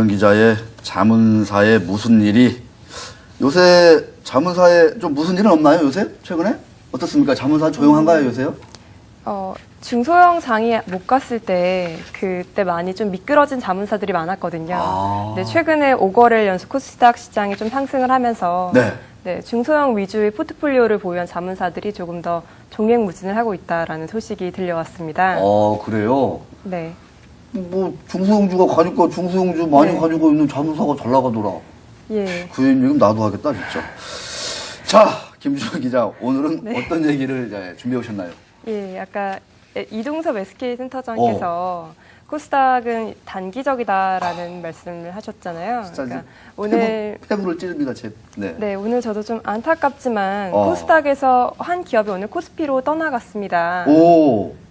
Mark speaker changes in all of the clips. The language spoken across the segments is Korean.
Speaker 1: 김주영 기자의 자문사에 무슨 일이, 요새 자문사에 좀 무슨 일은 없나요, 요새? 최근에? 어떻습니까? 자문사 조용한가요, 요새요?
Speaker 2: 중소형 장이 못 갔을 때 그때 많이 좀 미끄러진 자문사들이 많았거든요. 근데 최근에 5거래일 연속 코스닥 시장이 좀 상승을 하면서 네, 중소형 위주의 포트폴리오를 보유한 자문사들이 조금 더 종횡무진을 하고 있다라는 소식이 들려왔습니다.
Speaker 1: 그래요?
Speaker 2: 네.
Speaker 1: 뭐 중소형주가 가니까 중소형주 많이
Speaker 2: 네.
Speaker 1: 가지고 있는 자문사가 잘 나가더라.
Speaker 2: 예.
Speaker 1: 그 얘기는 나도 하겠다, 진짜. 자, 김주영 기자, 오늘은 어떤 얘기를 준비해 오셨나요?
Speaker 2: 예, 아까 이동섭 SK 센터장께서 코스닥은 단기적이다라는 말씀을 하셨잖아요. 그러니까 오늘
Speaker 1: 폐부를 찌릅니다,
Speaker 2: 네, 오늘 저도 좀 안타깝지만 코스닥에서 한 기업이 오늘 코스피로 떠나갔습니다.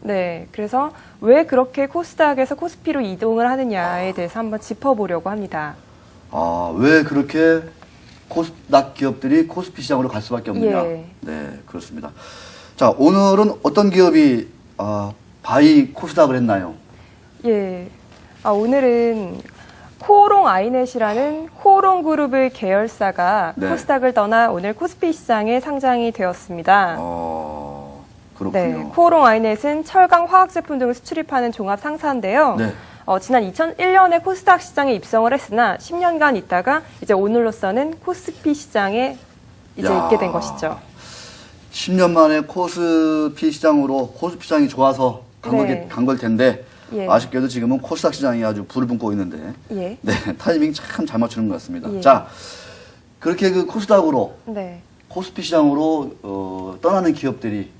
Speaker 2: 네, 그래서 왜 그렇게 코스닥에서 코스피로 이동을 하느냐에 대해서 한번 짚어보려고 합니다.
Speaker 1: 왜 그렇게 코스닥 기업들이 코스피 시장으로 갈 수밖에 없느냐?
Speaker 2: 예.
Speaker 1: 네, 그렇습니다. 자, 오늘은 어떤 기업이 바이 코스닥을 했나요?
Speaker 2: 예. 오늘은 코오롱 아이넷이라는 코오롱 그룹의 계열사가 코스닥을 떠나 오늘 코스피 시장에 상장이 되었습니다.
Speaker 1: 그렇군요.
Speaker 2: 네, 코오롱 아이넷은 철강 화학 제품 등을 수출입하는 종합 상사인데요.
Speaker 1: 네.
Speaker 2: 지난 2001년에 코스닥 시장에 입성을 했으나 10년간 있다가 이제 오늘로서는 코스피 시장에 이제 있게 된 것이죠.
Speaker 1: 10년 만에 코스피 시장으로, 코스피 시장이 좋아서 간 걸 텐데, 아쉽게도 지금은 코스닥 시장이 아주 불을 뿜고 있는데, 네, 타이밍 참 잘 맞추는 것 같습니다. 자, 그렇게 그 코스닥으로, 코스피 시장으로 떠나는 기업들이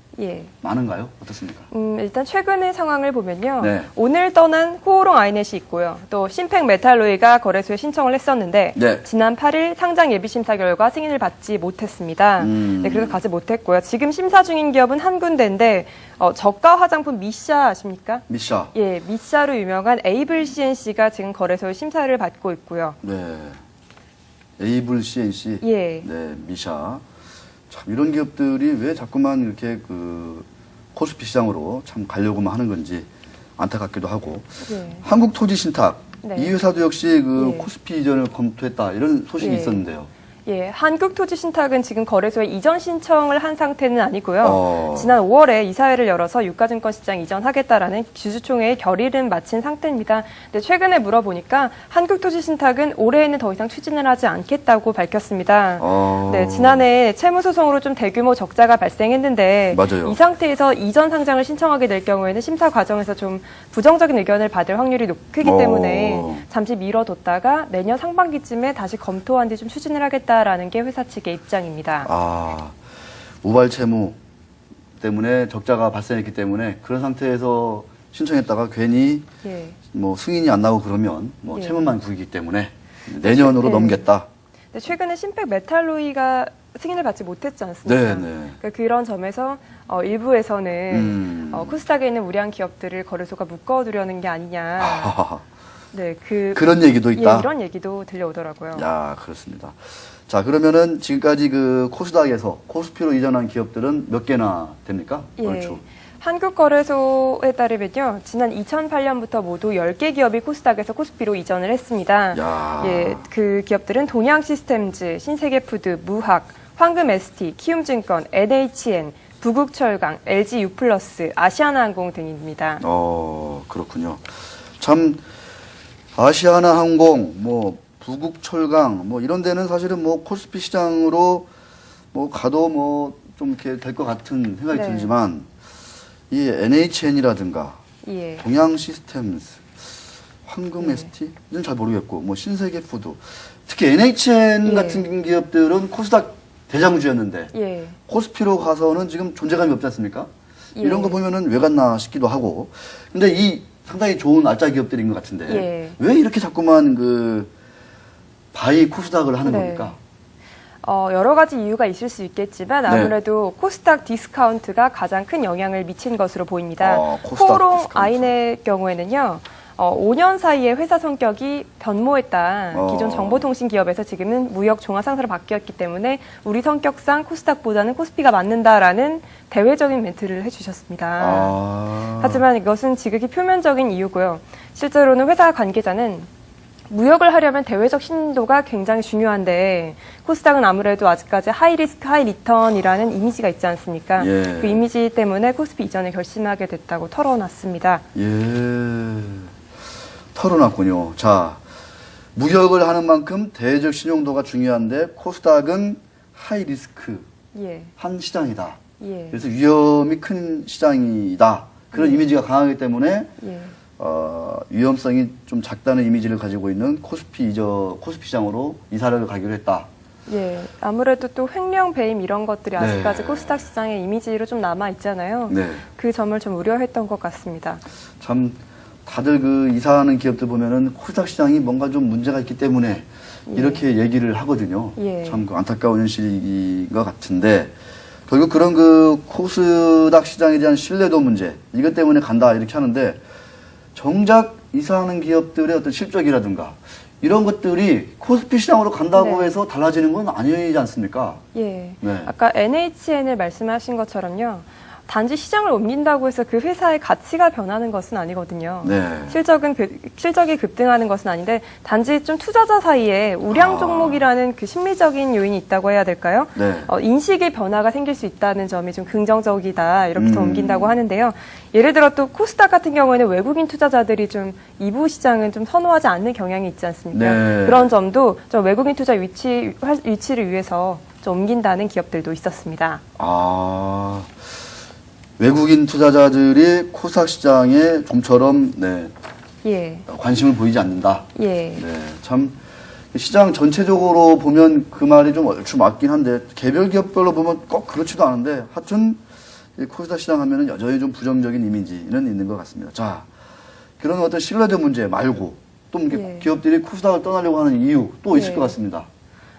Speaker 1: 많은가요? 어떻습니까?
Speaker 2: 일단 최근의 상황을 보면요. 오늘 떠난 코오롱 아이넷이 있고요. 또 신팩 메탈로이가 거래소에 신청을 했었는데 지난 8일 상장 예비 심사 결과 승인을 받지 못했습니다. 네, 그래서 가지 못했고요. 지금 심사 중인 기업은 한 군데인데 저가 화장품 미샤 아십니까?
Speaker 1: 미샤.
Speaker 2: 예, 미샤로 유명한 에이블 CNC가 지금 거래소에 심사를 받고 있고요.
Speaker 1: 네. 에이블 CNC.
Speaker 2: 예.
Speaker 1: 네, 미샤. 참 이런 기업들이 왜 자꾸만 이렇게 그 코스피 시장으로 참 가려고만 하는 건지 안타깝기도 하고. 한국토지신탁 이 회사도 역시 그 코스피 이전을 검토했다 이런 소식이 있었는데요.
Speaker 2: 예, 한국토지신탁은 지금 거래소에 이전 신청을 한 상태는 아니고요. 지난 5월에 이사회를 열어서 유가증권 시장 이전하겠다라는 주주총회의 결의를 마친 상태입니다. 근데 최근에 물어보니까 한국토지신탁은 올해에는 더 이상 추진을 하지 않겠다고 밝혔습니다. 네, 지난해 채무소송으로 좀 대규모 적자가 발생했는데 이 상태에서 이전 상장을 신청하게 될 경우에는 심사 과정에서 좀 부정적인 의견을 받을 확률이 크기 때문에 잠시 미뤄뒀다가 내년 상반기쯤에 다시 검토한 뒤 좀 추진을 하겠다라는 게 회사 측의 입장입니다.
Speaker 1: 우발 채무 때문에 적자가 발생했기 때문에 그런 상태에서 신청했다가 괜히 뭐 승인이 안 나고 그러면 뭐 채무만 구기기 때문에 내년으로 넘겠다.
Speaker 2: 네, 최근에 신팩 메탈로이가 승인을 받지 못했지 않습니까? 그러니까 그런 점에서 일부에서는 코스닥에 있는 우량 기업들을 거래소가 묶어두려는 게 아니냐. 네,
Speaker 1: 그런 얘기도 있다.
Speaker 2: 이런 얘기도 들려오더라고요.
Speaker 1: 그렇습니다. 자, 그러면은 지금까지 그 코스닥에서 코스피로 이전한 기업들은 몇 개나 됩니까? 얼추.
Speaker 2: 한국거래소에 따르면요. 지난 2008년부터 모두 10개 기업이 코스닥에서 코스피로 이전을 했습니다. 그 기업들은 동양시스템즈, 신세계푸드, 무학, 황금ST, 키움증권, NHN, 부국철강, LGU+, 아시아나항공 등입니다.
Speaker 1: 그렇군요. 참 아시아나항공, 뭐 부국철강, 뭐 이런 데는 사실은 뭐 코스피 시장으로 뭐 가도 뭐 좀 이렇게 될 것 같은 생각이 들지만 이 NHN이라든가 동양시스템즈, 황금ST는 잘 모르겠고 뭐 신세계푸드, 특히 NHN 같은 기업들은 코스닥 대장주였는데 코스피로 가서는 지금 존재감이 없지 않습니까? 이런 거 보면은 왜 갔나 싶기도 하고. 근데 이 상당히 좋은 알짜 기업들인 것 같은데 왜 이렇게 자꾸만 그 바이 코스닥을 하는 겁니까?
Speaker 2: 여러 가지 이유가 있을 수 있겠지만 아무래도 코스닥 디스카운트가 가장 큰 영향을 미친 것으로 보입니다. 코오롱 아이넷 경우에는요. 5년 사이에 회사 성격이 변모했다. 기존 정보통신 기업에서 지금은 무역 종합상사로 바뀌었기 때문에 우리 성격상 코스닥보다는 코스피가 맞는다라는 대외적인 멘트를 해주셨습니다. 하지만 이것은 지극히 표면적인 이유고요. 실제로는 회사 관계자는 무역을 하려면 대외적 신도가 굉장히 중요한데 코스닥은 아무래도 아직까지 하이 리스크 하이 리턴이라는 이미지가 있지 않습니까?
Speaker 1: 예.
Speaker 2: 그 이미지 때문에 코스피 이전을 결심하게 됐다고 털어놨습니다.
Speaker 1: 예, 털어놨군요. 자, 무역을 하는 만큼 대외적 신용도가 중요한데 코스닥은 하이 리스크
Speaker 2: 예.
Speaker 1: 한 시장이다.
Speaker 2: 예.
Speaker 1: 그래서 위험이 큰 시장이다. 그런 이미지가 강하기 때문에
Speaker 2: 예.
Speaker 1: 위험성이 좀 작다는 이미지를 가지고 있는 코스피 시장으로 이사를 가기로 했다.
Speaker 2: 예, 아무래도 또 횡령 배임 이런 것들이
Speaker 1: 네.
Speaker 2: 아직까지 코스닥 시장의 이미지로 좀 남아 있잖아요.
Speaker 1: 네.
Speaker 2: 그 점을 좀 우려했던 것 같습니다.
Speaker 1: 참 다들 그 이사하는 기업들 보면은 코스닥 시장이 뭔가 좀 문제가 있기 때문에 이렇게 얘기를 하거든요.
Speaker 2: 예.
Speaker 1: 참 그 안타까운 현실인 것 같은데 결국 그런 그 코스닥 시장에 대한 신뢰도 문제 이것 때문에 간다 이렇게 하는데 정작 이사하는 기업들의 어떤 실적이라든가 이런 것들이 코스피 시장으로 간다고
Speaker 2: 네.
Speaker 1: 해서 달라지는 건 아니지 않습니까?
Speaker 2: 예.
Speaker 1: 네.
Speaker 2: 아까 NHN을 말씀하신 것처럼요. 단지 시장을 옮긴다고 해서 그 회사의 가치가 변하는 것은 아니거든요.
Speaker 1: 네.
Speaker 2: 실적이 급등하는 것은 아닌데 단지 좀 투자자 사이에 우량 종목이라는 그 심리적인 요인이 있다고 해야 될까요?
Speaker 1: 네.
Speaker 2: 인식의 변화가 생길 수 있다는 점이 좀 긍정적이다 이렇게 더 옮긴다고 하는데요. 예를 들어 또 코스닥 같은 경우에는 외국인 투자자들이 좀 이부 시장은 좀 선호하지 않는 경향이 있지 않습니까?
Speaker 1: 네.
Speaker 2: 그런 점도 좀 외국인 투자 위치를 위해서 좀 옮긴다는 기업들도 있었습니다.
Speaker 1: 아, 외국인 투자자들이 코스닥 시장에 좀처럼 네,
Speaker 2: 예.
Speaker 1: 관심을 보이지 않는다.
Speaker 2: 예.
Speaker 1: 네, 참 시장 전체적으로 보면 그 말이 좀 얼추 맞긴 한데 개별 기업별로 보면 꼭 그렇지도 않은데 하여튼 이 코스닥 시장 하면은 여전히 좀 부정적인 이미지는 있는 것 같습니다. 자, 그런 어떤 신뢰도 문제 말고 또
Speaker 2: 예.
Speaker 1: 기업들이 코스닥을 떠나려고 하는 이유 또 있을
Speaker 2: 예.
Speaker 1: 것 같습니다.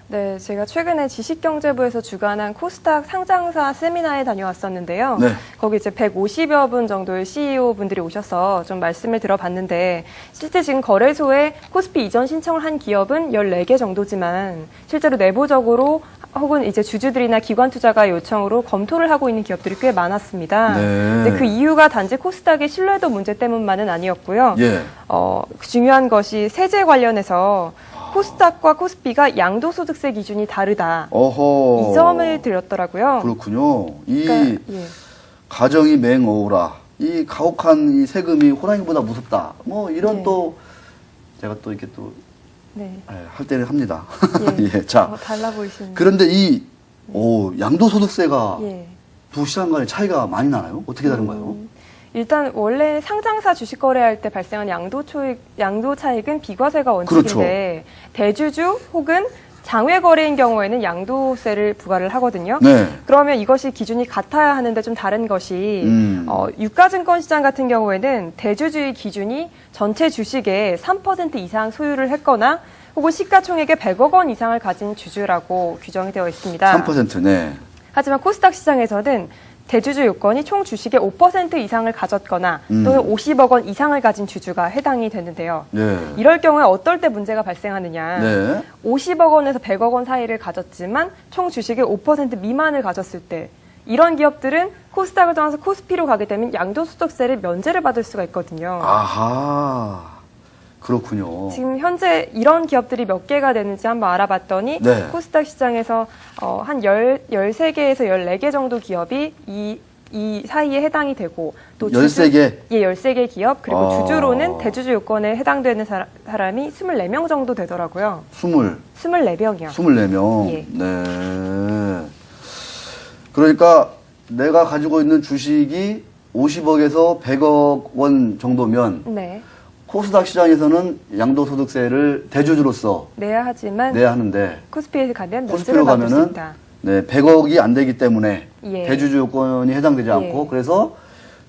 Speaker 2: 네, 제가 최근에 지식경제부에서 주관한 코스닥 상장사 세미나에 다녀왔었는데요.
Speaker 1: 네.
Speaker 2: 거기 이제 150여 분 정도의 CEO 분들이 오셔서 좀 말씀을 들어봤는데 실제 지금 거래소에 코스피 이전 신청을 한 기업은 14개 정도지만 실제로 내부적으로 혹은 이제 주주들이나 기관 투자가 요청으로 검토를 하고 있는 기업들이 꽤 많았습니다.
Speaker 1: 네.
Speaker 2: 근데 그 이유가 단지 코스닥의 신뢰도 문제 때문만은 아니었고요.
Speaker 1: 예.
Speaker 2: 중요한 것이 세제 관련해서 코스닥과 코스피가 양도소득세 기준이 다르다.
Speaker 1: 어허.
Speaker 2: 이 점을 드렸더라고요.
Speaker 1: 그렇군요. 이
Speaker 2: 그러니까, 예.
Speaker 1: 가정이 맹어우라. 이 가혹한 이 세금이 호랑이보다 무섭다. 뭐 이런
Speaker 2: 예.
Speaker 1: 또 제가 또 이렇게 또
Speaker 2: 네.
Speaker 1: 할 때는 합니다.
Speaker 2: 예.
Speaker 1: 예. 자,
Speaker 2: 달라 보이시는.
Speaker 1: 그런데 양도소득세가
Speaker 2: 예.
Speaker 1: 두 시장 간의 차이가 많이 나나요? 어떻게 다른가요?
Speaker 2: 일단 원래 상장사 주식 거래할 때 발생한 양도 차익은 비과세가 원칙인데
Speaker 1: 그렇죠.
Speaker 2: 대주주 혹은 장외 거래인 경우에는 양도세를 부과를 하거든요.
Speaker 1: 네.
Speaker 2: 그러면 이것이 기준이 같아야 하는데 좀 다른 것이 유가증권 시장 같은 경우에는 대주주의 기준이 전체 주식의 3% 이상 소유를 했거나 혹은 시가총액의 100억 원 이상을 가진 주주라고 규정이 되어 있습니다.
Speaker 1: 3%, 네.
Speaker 2: 하지만 코스닥 시장에서는 대주주 요건이 총 주식의 5% 이상을 가졌거나 또는 50억 원 이상을 가진 주주가 해당이 되는데요.
Speaker 1: 네.
Speaker 2: 이럴 경우에 어떨 때 문제가 발생하느냐.
Speaker 1: 네.
Speaker 2: 50억 원에서 100억 원 사이를 가졌지만 총 주식의 5% 미만을 가졌을 때 이런 기업들은 코스닥을 떠나서 코스피로 가게 되면 양도소득세를 면제를 받을 수가 있거든요.
Speaker 1: 아하. 그렇군요.
Speaker 2: 지금 현재 이런 기업들이 몇 개가 되는지 한번 알아봤더니
Speaker 1: 네.
Speaker 2: 코스닥 시장에서 한 13개에서 14개 정도 기업이 이 사이에 해당이 되고 또
Speaker 1: 13개?
Speaker 2: 예, 13개 기업 그리고 주주로는 대주주 요건에 해당되는 사람이 24명 정도 되더라고요. 24명이요.
Speaker 1: 24명.
Speaker 2: 예.
Speaker 1: 네. 그러니까 내가 가지고 있는 주식이 50억에서 100억 원 정도면
Speaker 2: 네.
Speaker 1: 코스닥 시장에서는 양도소득세를 대주주로서
Speaker 2: 내야 하지만
Speaker 1: 내야 하는데
Speaker 2: 코스피에 가면 면제를
Speaker 1: 코스피로
Speaker 2: 받을 수
Speaker 1: 가면은
Speaker 2: 있다.
Speaker 1: 네, 100억이 안 되기 때문에
Speaker 2: 예.
Speaker 1: 대주주 요건이 해당되지 않고
Speaker 2: 예.
Speaker 1: 그래서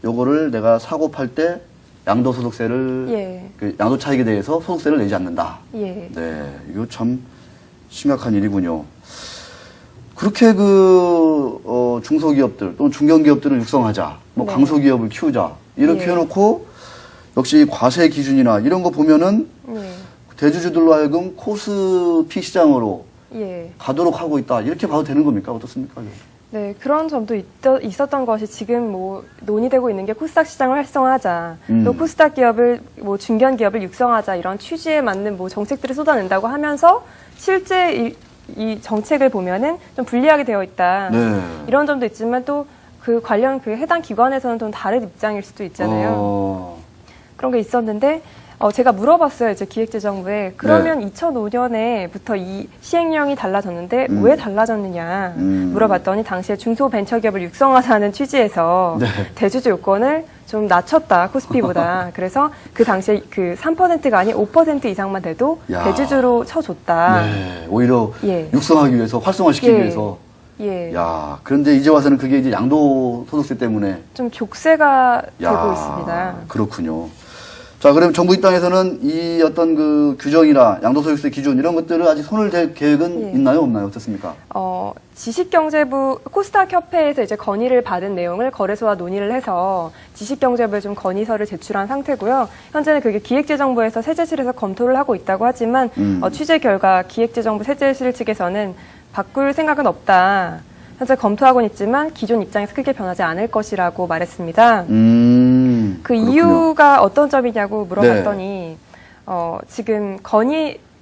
Speaker 1: 요거를 내가 사고 팔 때 양도소득세를
Speaker 2: 예.
Speaker 1: 그 양도 차익에 대해서 소득세를 내지 않는다.
Speaker 2: 예.
Speaker 1: 네, 이거 참 심각한 일이군요. 그렇게 중소기업들 또는 중견기업들을 육성하자, 뭐
Speaker 2: 네.
Speaker 1: 강소기업을 키우자 이렇게
Speaker 2: 예.
Speaker 1: 해놓고 역시 과세 기준이나 이런 거 보면은
Speaker 2: 예.
Speaker 1: 대주주들로 하여금 코스피 시장으로
Speaker 2: 예.
Speaker 1: 가도록 하고 있다 이렇게 봐도 되는 겁니까? 어떻습니까?
Speaker 2: 네, 그런 점도 있었던 것이 지금 뭐 논의되고 있는 게 코스닥 시장을 활성화하자, 또 코스닥 기업을 뭐 중견 기업을 육성하자 이런 취지에 맞는 뭐 정책들을 쏟아낸다고 하면서 실제 이 정책을 보면은 좀 불리하게 되어 있다.
Speaker 1: 네.
Speaker 2: 이런 점도 있지만 또 그 관련 그 해당 기관에서는 좀 다른 입장일 수도 있잖아요. 그런 게 있었는데 제가 물어봤어요. 이제 기획재정부에. 그러면
Speaker 1: 네.
Speaker 2: 2005년에부터 이 시행령이 달라졌는데 왜 달라졌느냐 물어봤더니 당시에 중소벤처기업을 육성하자는 취지에서
Speaker 1: 네.
Speaker 2: 대주주 요건을 좀 낮췄다. 코스피보다. 그래서 그 당시에 그 3%가 아닌 5% 이상만 돼도
Speaker 1: 야.
Speaker 2: 대주주로 쳐줬다.
Speaker 1: 네. 오히려
Speaker 2: 예.
Speaker 1: 육성하기 위해서, 활성화시키기
Speaker 2: 예.
Speaker 1: 위해서.
Speaker 2: 예.
Speaker 1: 야, 그런데 이제 와서는 그게 이제 양도소득세 때문에.
Speaker 2: 좀 족쇄가
Speaker 1: 야,
Speaker 2: 되고 있습니다.
Speaker 1: 그렇군요. 자, 그럼 정부 입장에서는 이 어떤 그 규정이나 양도소득세 기준 이런 것들을 아직 손을 댈 계획은
Speaker 2: 예.
Speaker 1: 있나요? 없나요? 어떻습니까?
Speaker 2: 지식경제부 코스닥 협회에서 이제 건의를 받은 내용을 거래소와 논의를 해서 지식경제부에 좀 건의서를 제출한 상태고요. 현재는 그게 기획재정부에서 세제실에서 검토를 하고 있다고 하지만 취재 결과 기획재정부 세제실 측에서는 바꿀 생각은 없다. 현재 검토하고는 있지만 기존 입장에서 크게 변하지 않을 것이라고 말했습니다. 그
Speaker 1: 그렇군요.
Speaker 2: 이유가 어떤 점이냐고 물어봤더니 지금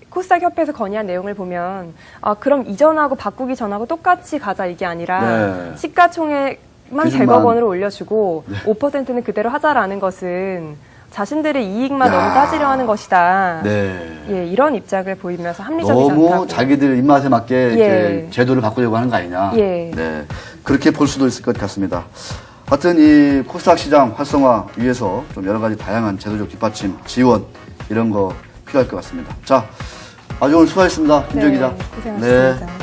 Speaker 2: 코스닥 협회에서 건의한 내용을 보면 그럼 이전하고 바꾸기 전하고 똑같이 가자 이게 아니라
Speaker 1: 네.
Speaker 2: 시가총액만
Speaker 1: 기준만.
Speaker 2: 100억 원으로 올려주고
Speaker 1: 네.
Speaker 2: 5%는 그대로 하자라는 것은 자신들의 이익만
Speaker 1: 야.
Speaker 2: 너무 따지려 하는 것이다.
Speaker 1: 네.
Speaker 2: 예, 이런 입장을 보이면서 합리적이지
Speaker 1: 너무
Speaker 2: 않다고.
Speaker 1: 자기들 입맛에 맞게
Speaker 2: 예.
Speaker 1: 이제 제도를 바꾸려고 하는 거 아니냐.
Speaker 2: 예.
Speaker 1: 네. 그렇게 볼 수도 있을 것 같습니다. 하여튼 이 코스닥 시장 활성화 위해서 좀 여러 가지 다양한 제도적 뒷받침, 지원 이런 거 필요할 것 같습니다. 자, 아주 오늘 수고하셨습니다. 김정 기자.
Speaker 2: 고생하셨습니다.